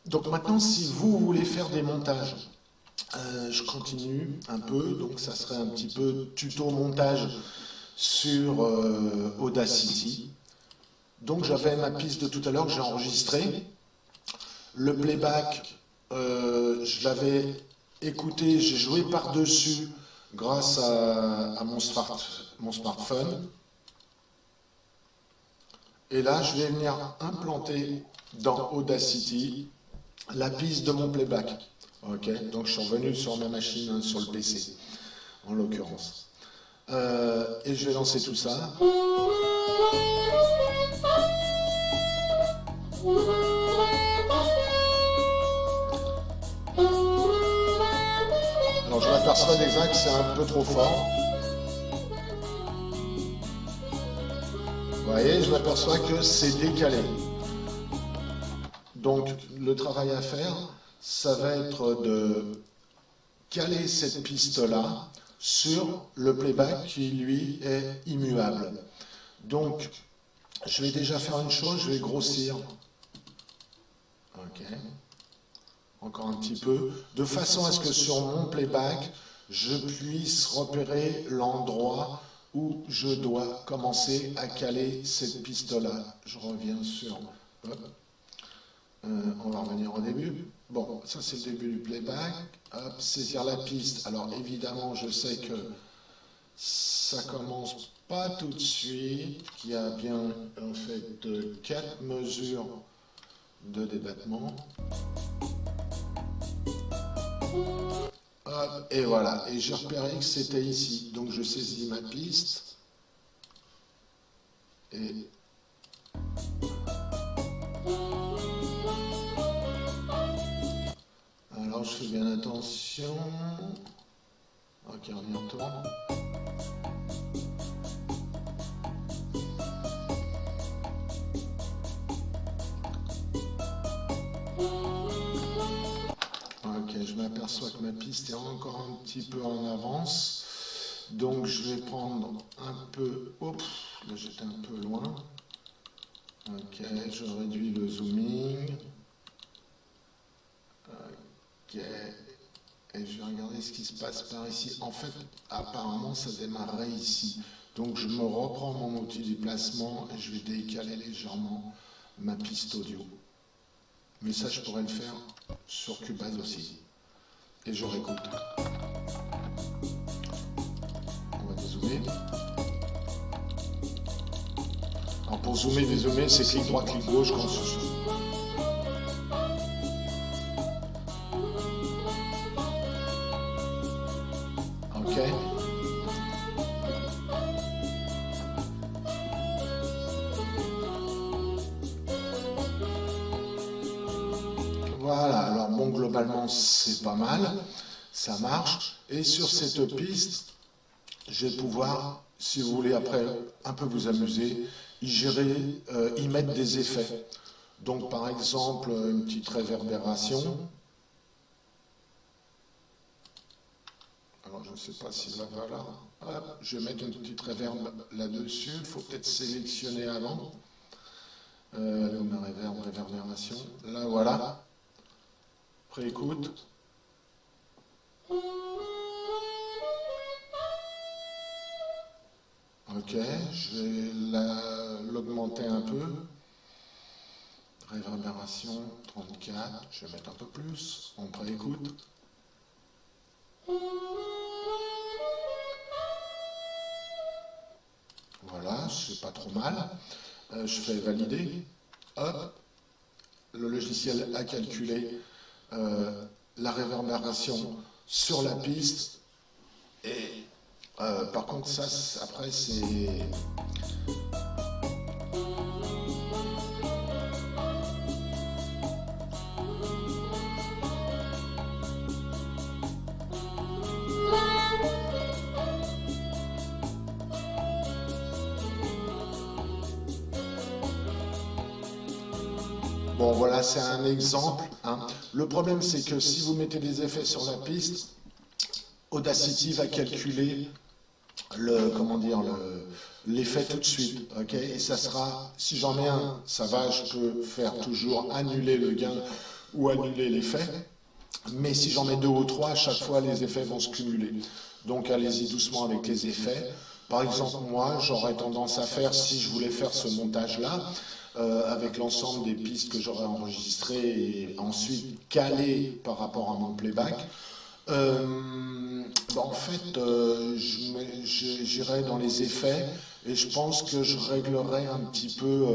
Donc maintenant, si vous voulez faire des montages, je continue un peu, donc ça serait un petit peu tuto montage sur Audacity. Donc j'avais ma piste de tout à l'heure que j'ai enregistrée. Le playback, je l'avais écouté, j'ai joué par-dessus grâce à mon smartphone. Et là, je vais venir implanter dans Audacity la piste de mon playback. Ok, donc je suis revenu sur ma machine, hein, sur le PC, en l'occurrence. Et je vais lancer tout ça. Alors je m'aperçois déjà que c'est un peu trop fort. Vous voyez, je m'aperçois que c'est décalé. Donc le travail à faire, ça va être de caler cette piste-là sur le playback qui, lui, est immuable. Donc, je vais déjà faire une chose, je vais grossir. Ok. Encore un petit peu, de façon à ce que sur mon playback, je puisse repérer l'endroit où je dois commencer à caler cette piste-là. Je reviens sur... on va revenir au début. Bon, ça c'est le début du playback. Hop, saisir la piste. Alors évidemment, je sais que ça commence pas tout de suite, qu'il y a bien en fait 4 mesures de débattement. Hop, et voilà. Et j'ai repéré que c'était ici. Donc je saisis ma piste. Et... alors je fais bien attention. Ok, on y retourne. Ok, je m'aperçois que ma piste est encore un petit peu en avance. Donc je vais prendre un peu... Oups, là j'étais un peu loin. Ok, je réduis le zooming. Ok, et je vais regarder ce qui se passe par ici. En fait, apparemment, ça démarrait ici. Donc, je me reprends mon outil du placement et je vais décaler légèrement ma piste audio. Mais ça, je pourrais le faire sur Cubase aussi. Et je réécoute. On va dézoomer. Alors, pour zoomer, dézoomer, c'est clic droit, clic gauche quand ce soit. Ok. Voilà, alors bon, globalement, c'est pas mal, ça marche. Et sur cette piste, je vais pouvoir, si vous voulez après un peu vous amuser, y mettre des effets. Donc par exemple, une petite réverbération. Alors je ne sais pas si là, voilà. Hop, je vais mettre une petite réverb là-dessus. Il faut peut-être sélectionner avant. Ma réverbération. Là, voilà. Préécoute. Ok, je vais l'augmenter un peu. Réverbération 34, je vais mettre un peu plus. On préécoute. Voilà, c'est pas trop mal. Je fais valider. Hop, le logiciel a calculé la réverbération sur la piste. Et par contre, ça, après, c'est... Bon, voilà, c'est un exemple. Hein. Le problème, c'est que si vous mettez des effets sur la piste, Audacity va calculer l'effet tout de suite. Okay, et ça sera, si j'en mets un, ça va, je peux faire toujours annuler le gain ou annuler l'effet. Mais si j'en mets 2 ou 3, à chaque fois, les effets vont se cumuler. Donc allez-y doucement avec les effets. Par exemple, moi, j'aurais tendance à faire, si je voulais faire ce montage-là, avec l'ensemble des pistes que j'aurais enregistrées et ensuite calées par rapport à mon playback, en fait, j'irai dans les effets et je pense que je réglerai un petit peu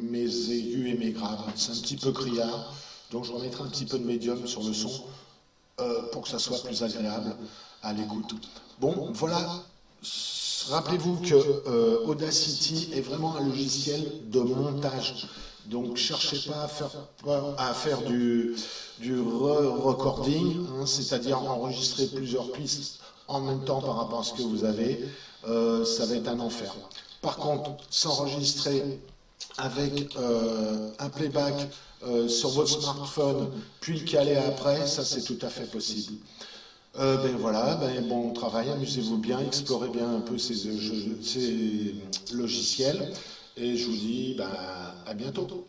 mes aigus et mes graves. C'est un petit peu criard, donc je remettrai un petit peu de médium sur le son pour que ça soit plus agréable à l'écoute. Bon, voilà. Rappelez-vous que Audacity est vraiment un logiciel de montage. Donc, cherchez pas à faire du recording, hein, c'est-à-dire enregistrer plusieurs pistes en même temps par rapport à ce que vous avez. Ça va être un enfer. Par contre, s'enregistrer avec un playback sur votre smartphone, puis le caler après, ça c'est tout à fait possible. Ben voilà, bon travail, amusez-vous bien, explorez bien un peu ces logiciels, et je vous dis à bientôt.